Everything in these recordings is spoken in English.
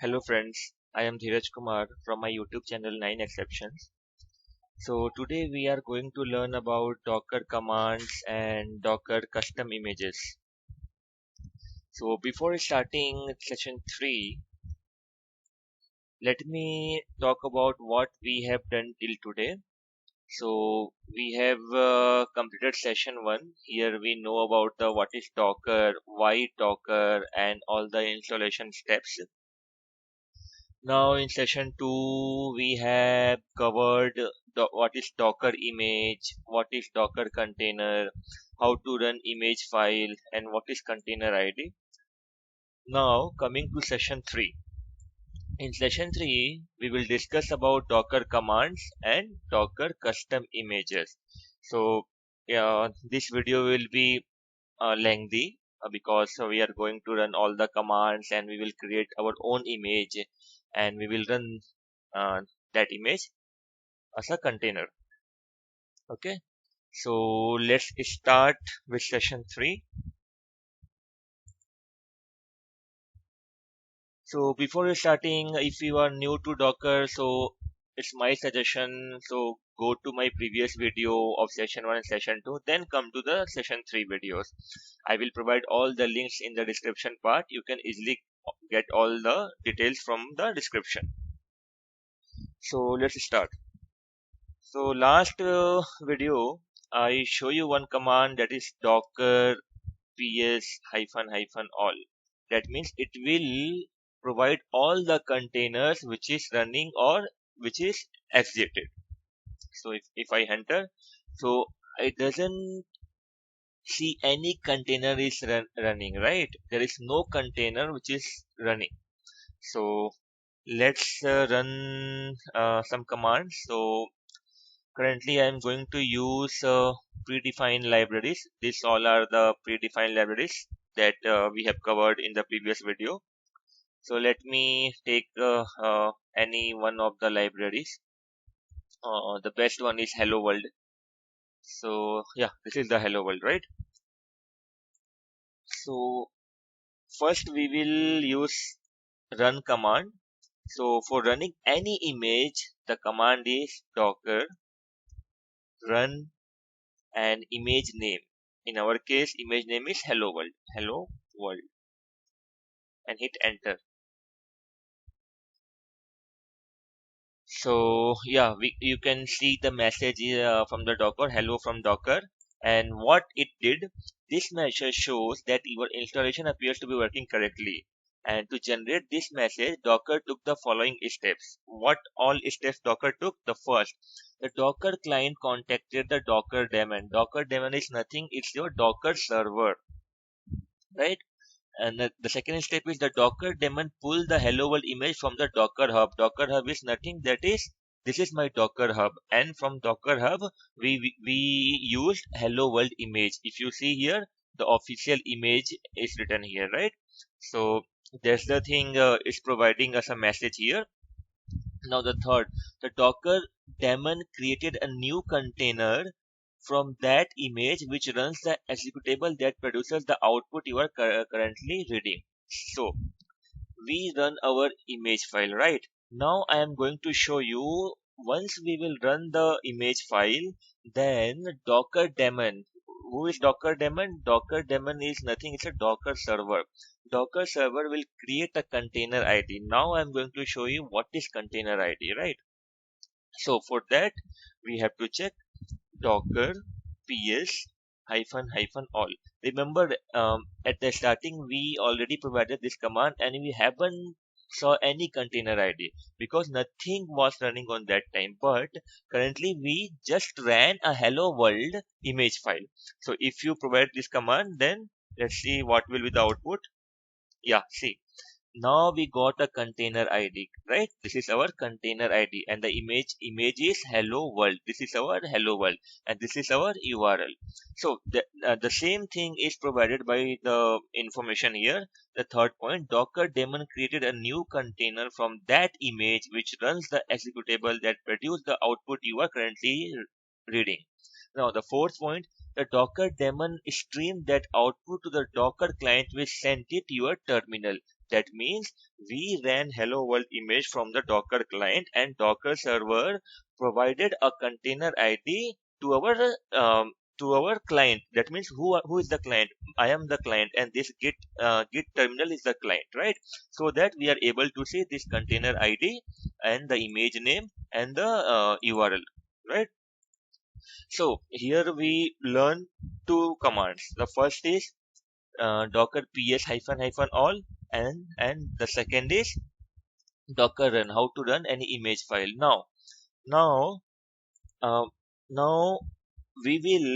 Hello friends, I am Dheeraj Kumar from my YouTube channel 9 Exceptions. So today we are going to learn about Docker commands and Docker custom images. So before starting session 3, let me talk about what we have done till today. So we have completed session 1. Here we know about the what is Docker, why Docker and all the installation steps. Now in session 2 we have covered what is Docker image, what is Docker container, how to run image file and what is container ID. Now coming to session 3. In session 3 we will discuss about Docker commands and Docker custom images. So this video will be lengthy because we are going to run all the commands and we will create our own image and we will run uh, that image as a container. Okay, so let's start with session 3. So before starting, if you are new to Docker, so it's my suggestion, so go to my previous video of session 1 and session 2, then come to the session 3 videos. I will provide all the links in the description part. You can easily get all the details from the description. So let's start. So last video I show you one command, that is docker ps hyphen hyphen all. That means it will provide all the containers which is running or which is exited. So if I enter, so it doesn't see any container is running, right? There is no container which is running. So let's run some commands. So currently I am going to use predefined libraries. These all are the predefined libraries that we have covered in the previous video. So let me take any one of the libraries. The best one is Hello World. So yeah, this is the Hello World, right? So first we will use run command. So for running any image, the command is docker run and image name. In our case, image name is Hello World. Hello World, and hit enter. So yeah, you can see the message from the Docker, hello from Docker. And what it did, this message shows that your installation appears to be working correctly. And to generate this message, Docker took the following steps. What all steps Docker took? The first, the Docker client contacted the Docker daemon. Docker daemon is nothing, it's your Docker server, right? And the second step is the Docker daemon pull the Hello World image from the Docker Hub. Docker Hub is nothing, that is, this is my Docker Hub, and from Docker Hub we used Hello World image. If you see here, the official image is written here, right? So that's the thing, is providing us a message here. Now the third, the Docker daemon created a new container from that image which runs the executable that produces the output you are currently reading. So we run our image file, right? Now I am going to show you, once we will run the image file, then Docker daemon. Who is Docker daemon? Docker daemon is nothing, it's a Docker server. Docker server will create a container ID. Now I am going to show you what is container ID, right? So for that we have to check docker ps hyphen hyphen all. Remember, at the starting we already provided this command and we haven't saw any container ID because nothing was running on that time, but currently we just ran a hello world image file. So if you provide this command, then let's see what will be the output. Yeah, see, now we got a container ID, right? This is our container ID and the image is hello world. This is our hello world and this is our URL. So the same thing is provided by the information here. The third point, Docker daemon created a new container from that image which runs the executable that produce the output you are currently reading. Now the fourth point, the Docker daemon streamed that output to the Docker client which sent it to your terminal. That means we ran hello world image from the Docker client, and Docker server provided a container ID to our client. That means who is the client? I am the client, and this git terminal is the client, right? So that we are able to see this container ID and the image name and the URL, right? So here we learn two commands. The first is docker ps hyphen hyphen all, and the second is docker run, how to run any image file. Now uh, now we will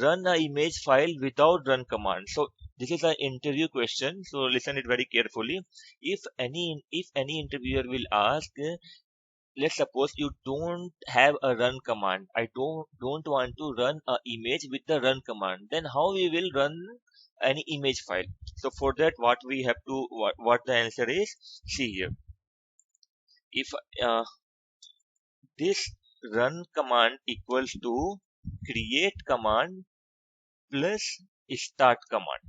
run a image file without run command. So this is an interview question, so listen it very carefully. If any interviewer will ask, let's suppose you don't have a run command, I don't want to run a image with the run command, then how we will run any image file? So for that, what the answer is, see here. If uh, this run command equals to create command plus start command.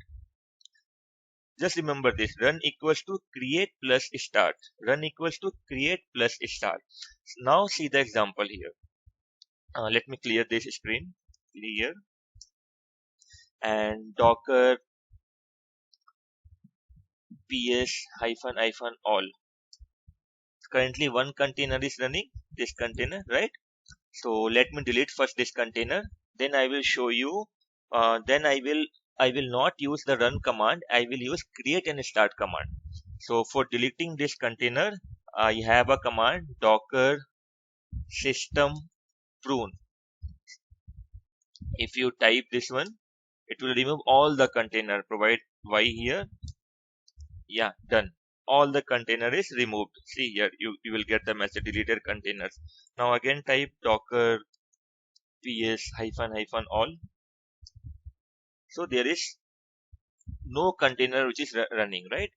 Just remember this, run equals to create plus start. Run equals to create plus start. Now see the example here. Let me clear this screen. Clear. And docker ps hyphen hyphen all. Currently one container is running, this container, right? So let me delete first this container, then I will show you. Then I will not use the run command, I will use create and start command. So for deleting this container, I have a command docker system prune. If you type this one, it will remove all the container. Provide y here. Yeah, done. All the container is removed. See here, you will get the message deleted containers. Now again type docker ps hyphen hyphen all. So there is no container which is running, right?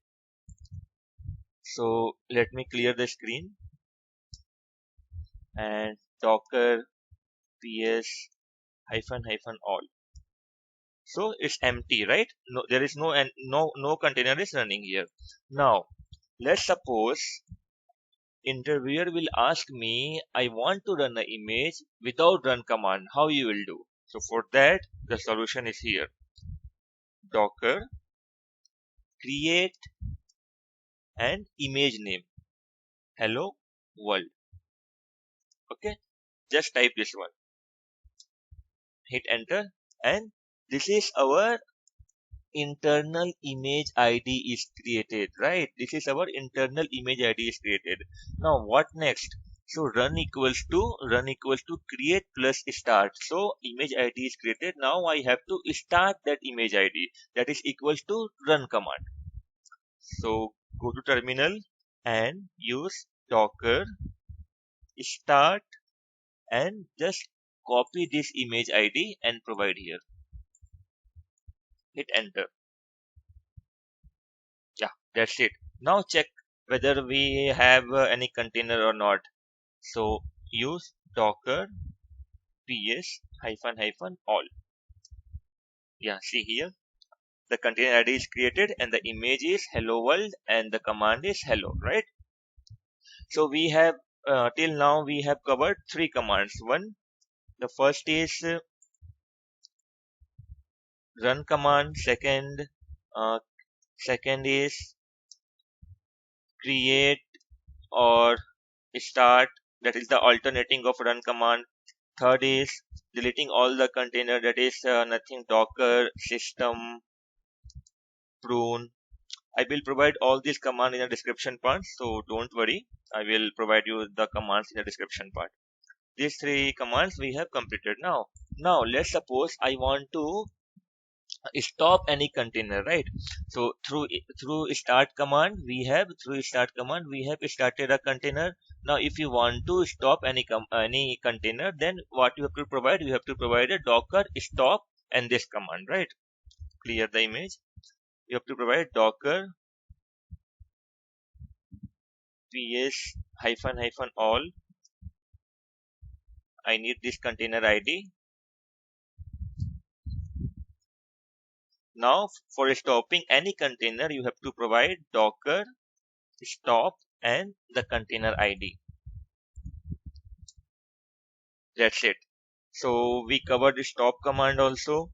So let me clear the screen, and docker ps hyphen hyphen all. So it's empty, right? No, there is no container is running here. Now let's suppose interviewer will ask me, I want to run an image without run command, how you will do? So for that, the solution is here. Docker create an image name, hello world. Okay, just type this one, hit enter, and this is our internal image ID is created, right? This is our internal image ID is created. Now what next? So run equals to create plus start. So image ID is created. Now I have to start that image ID, that is equals to run command. So go to terminal and use docker start and just copy this image ID and provide here. Hit enter. Yeah, that's it. Now check whether we have any container or not. So use docker ps hyphen hyphen all. Yeah, see here, the container ID is created and the image is hello world and the command is hello, right? So we have till now we have covered three commands. The first is run command. Uh, second is create or start, that is the alternating of run command. Third is deleting all the container, that is nothing docker system prune. I will provide all these commands in the description part, so don't worry. I will provide you the commands in the description part. These three commands we have completed now. Now let's suppose I want to stop any container, right? So through start command we have started a container. Now if you want to stop any container, then what you have to provide, you have to provide a docker stop and this command, right? Clear the image. You have to provide docker ps hyphen hyphen all. I need this container ID. Now for stopping any container, you have to provide docker stop and the container ID. That's it. So we covered the stop command also.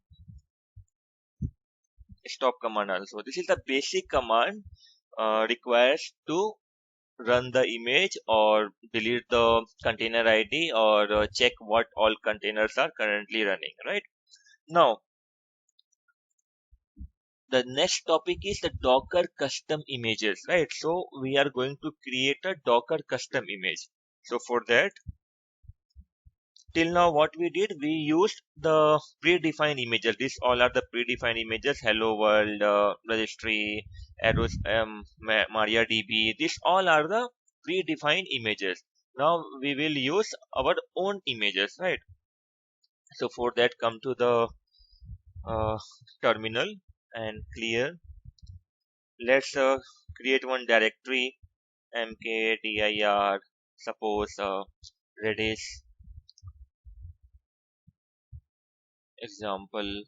Stop command also. This is the basic command requires to run the image or delete the container ID or check what all containers are currently running, right? Now, the next topic is the Docker custom images, right? So we are going to create a Docker custom image. So for that, till now what we did, we used the predefined images. These all are the predefined images: hello world, registry, arrows, mariadb. These all are the predefined images. Now we will use our own images, right? So for that, come to the uh, terminal and clear. Let's create one directory, mkdir, suppose redis example.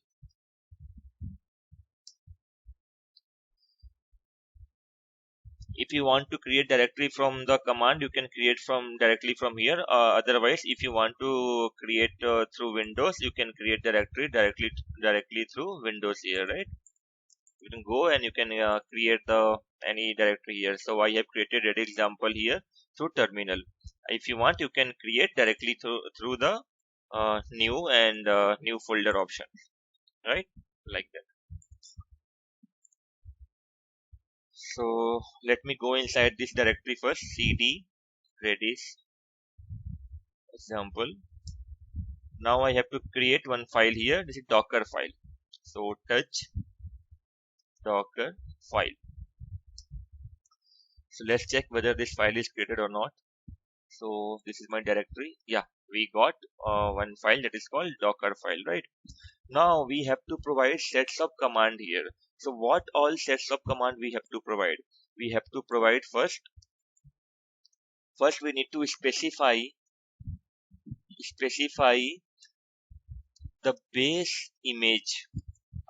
If you want to create directory from the command, you can create from directly from here. Otherwise, if you want to create through Windows, you can create directory directly through Windows here, right? You can go and you can create the any directory here. So I have created Redis example here through terminal. If you want, you can create directly through the new and new folder option, right? Like that. So let me go inside this directory first. Cd Redis example. Now I have to create one file here. This is Docker file. So touch Docker file. So let's check whether this file is created or not. So this is my directory. Yeah, we got one file that is called Docker file, right? Now we have to provide sets of command here. So what all sets of command we have to provide? We have to provide first we need to specify the base image.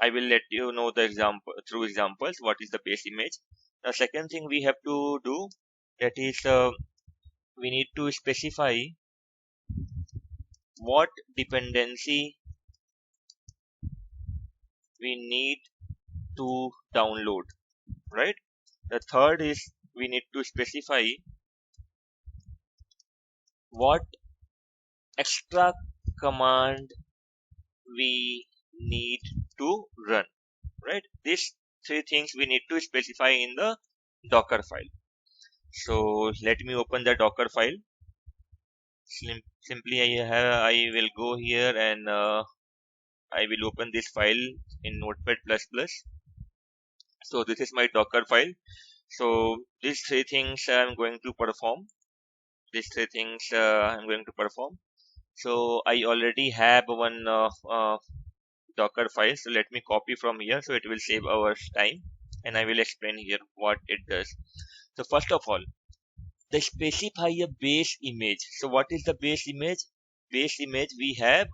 I will let you know the example through examples what is the base image. The second thing we have to do, that is we need to specify what dependency we need to download, right? The third is we need to specify what extra command we need to run, right? These three things we need to specify in the Docker file. So let me open the Docker file. Simply I will go here and I will open this file in Notepad++. So this is my Docker file. So these three things I'm going to perform. I'm going to perform. So I already have one Docker file. So let me copy from here. So it will save our time, and I will explain here what it does. So first of all, they specify a base image. So what is the base image? Base image we have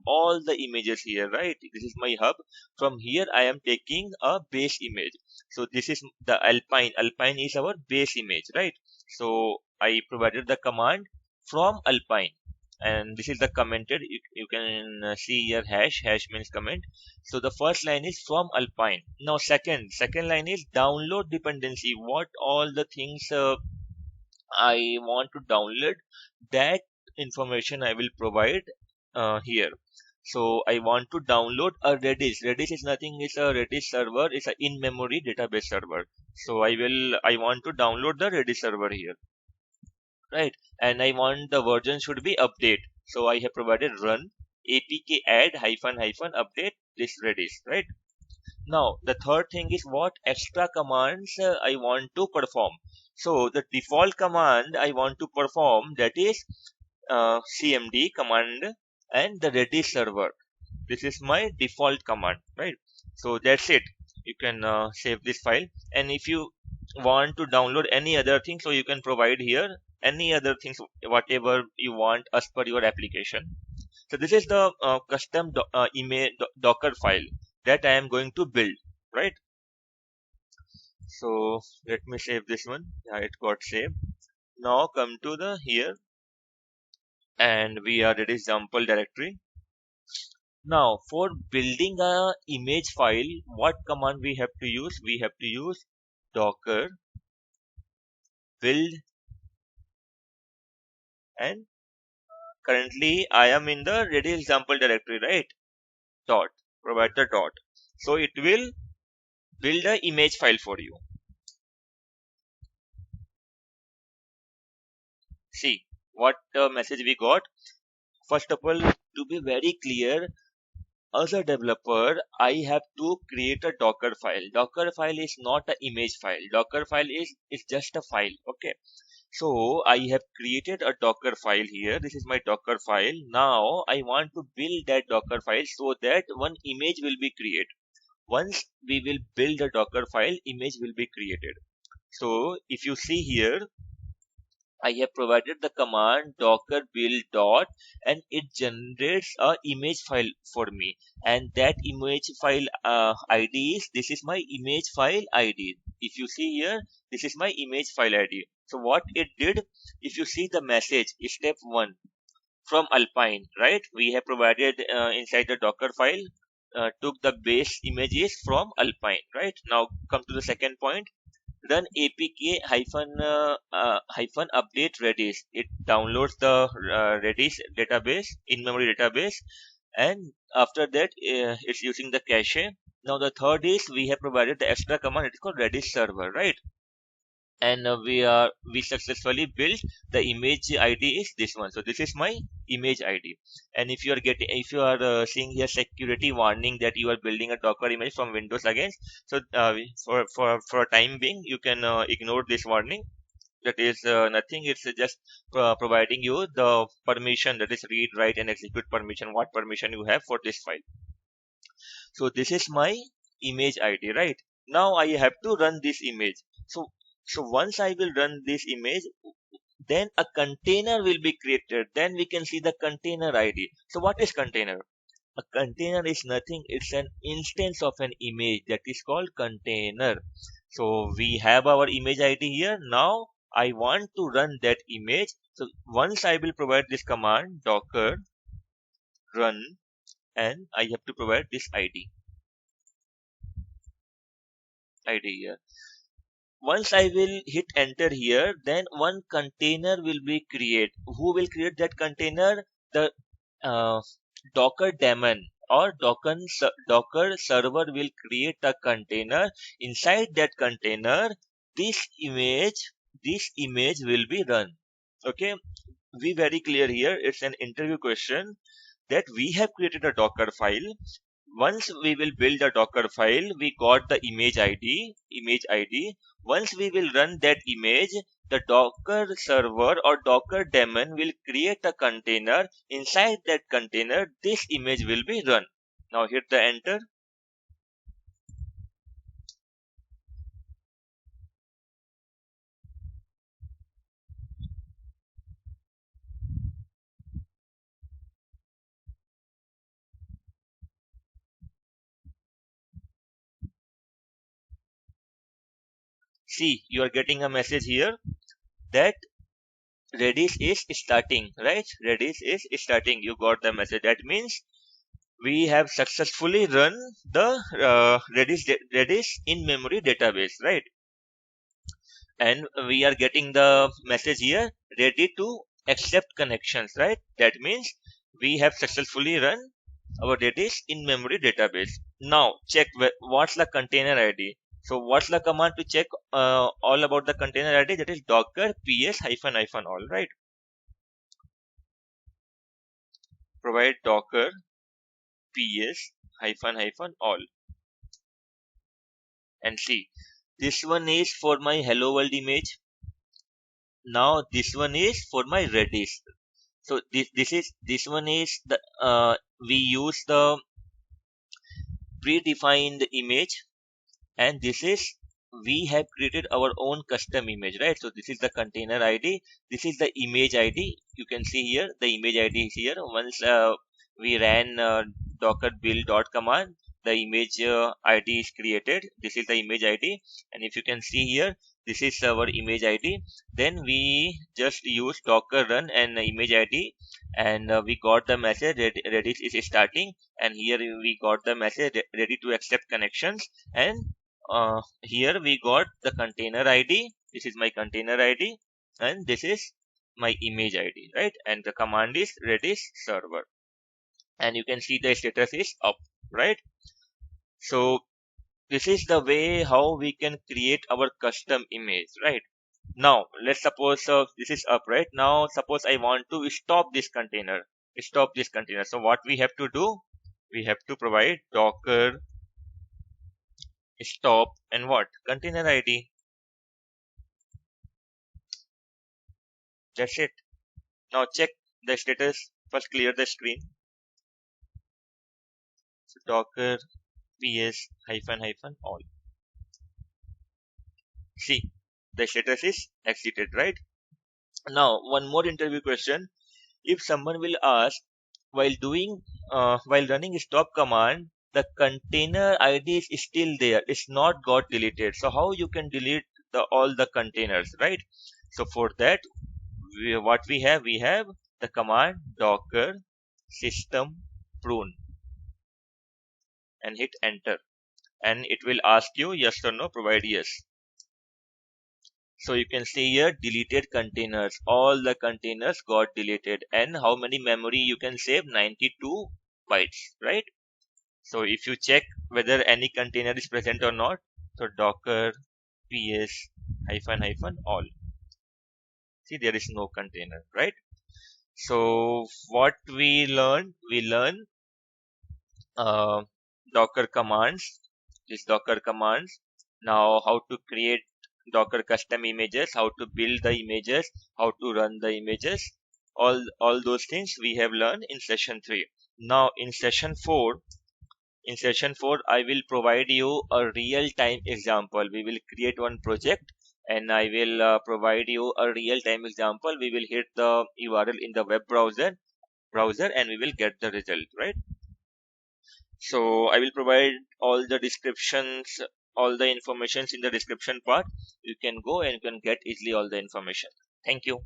all the images here, right? This is my hub. From here I am taking a base image. So this is the Alpine. Alpine is our base image, right? So I provided the command from Alpine, and this is the commented. You can see here hash means comment. So the first line is from Alpine. Now second line is download dependency. What all the things I want to download, that information I will provide here. So I want to download a Redis. Redis is nothing, it's a Redis server, it's an in-memory database server. So I want to download the Redis server here, right? And I want the version should be update. So I have provided run apk add hyphen update this Redis, right? Now, the third thing is what extra commands I want to perform. So, the default command I want to perform, that is cmd command and the Redis server. This is my default command, right? So, that's it. You can save this file. And if you want to download any other thing, so you can provide here any other things, whatever you want as per your application. So, this is the custom image Docker file that I am going to build, right? So let me save this one. Yeah, it got saved. Now come to the here, and we are at example directory. Now for building a image file, what command we have to use? We have to use docker build, and currently I am in the ready example directory, right? Dot, provide the dot. So it will build a image file for you. See what message we got. First of all, to be very clear, as a developer, I have to create a Docker file. Docker file is not an image file. Docker file is just a file. Okay. So I have created a Docker file here. This is my Docker file. Now I want to build that Docker file so that one image will be created. Once we will build a Docker file, image will be created. So if you see here, I have provided the command docker build dot, and it generates a image file for me, and that image file ID is, this is my image file ID. If you see here, this is my image file ID. So what it did, if you see the message, step 1 from Alpine, right? We have provided inside the Docker file, took the base images from Alpine, right? Now come to the second point. Run apk hyphen update redis. It downloads the redis database, in memory database, and after that it's using the cache. Now the third is we have provided the extra command. It's called redis server, right? And we successfully built the image id is this one. So this is my image id. And if you are seeing here security warning that you are building a docker image from windows again, so for a time being you can ignore this warning. That is nothing. It's just providing you the permission, that is read, write, and execute permission, what permission you have for this file. So this is my image id, right? Now I have to run this image. So so once I will run this image, then a container will be created. Then we can see the container id. So what is container? A container is nothing. It's an instance of an image, that is called container. So we have our image id here. Now I want to run that image. So once I will provide this command docker run, and I have to provide this id here. Once I will hit enter here, then one container will be created. Who will create that container? The uh, Docker daemon or Docker server will create a container. Inside that container, this image, this image will be run. Okay, we very clear here. It's an interview question that we have created a Docker file. Once we will build a Docker file, we got the image id. Once we will run that image, the Docker server or Docker daemon will create a container. Inside that container, this image will be run. Now hit the enter. See, you are getting a message here that Redis is starting, right? Redis is starting. You got the message. That means we have successfully run the Redis in memory database, right? And we are getting the message here, ready to accept connections, right? That means we have successfully run our Redis in memory database. Now check what's the container id. So what's the command to check all about the container id? That is docker ps hyphen hyphen all, right? Provide docker ps hyphen hyphen all, and see, this one is for my hello world image. Now this one is for my Redis. So this one is the we use the predefined image, and this is we have created our own custom image, right? So this is the container id, this is the image id. You can see here the image id is here. Once we ran docker build dot command, the image ID is created. This is the image ID, and if you can see here, this is our image ID. Then we just use docker run and image ID, and we got the message Redis is starting, and here we got the message ready to accept connections, and here we got the container ID. This is my container ID, and this is my image ID, right? And the command is Redis server, and you can see the status is up, right? So this is the way how we can create our custom image, right? Now let's suppose this is up, right? Now suppose I want to stop this container. So what we have to do, we have to provide docker stop and what container ID. That's it. Now check the status. First clear the screen. So docker ps hyphen hyphen all. See, the status is exited, right? Now one more interview question. If someone will ask, while doing while running stop command, the container ID is still there, it's not got deleted, so how you can delete all the containers, right? So for that, what we have the command docker system prune, and hit enter, and it will ask you yes or no. Provide yes. So you can see here deleted containers. All the containers got deleted. And how many memory you can save? 92 bytes, right? So if you check whether any container is present or not, so docker ps hyphen hyphen all. See, there is no container, right? So what we learned? We learn uh, docker commands. These docker commands. Now how to create docker custom images, how to build the images, how to run the images, all those things we have learned in session 3. Now in session 4, I will provide you a real time example. We will create one project, and I will provide you a real time example. We will hit the URL in the web browser, and we will get the result, right? So I will provide all the descriptions, all the informations in the description part. You can go and you can get easily all the information. Thank you.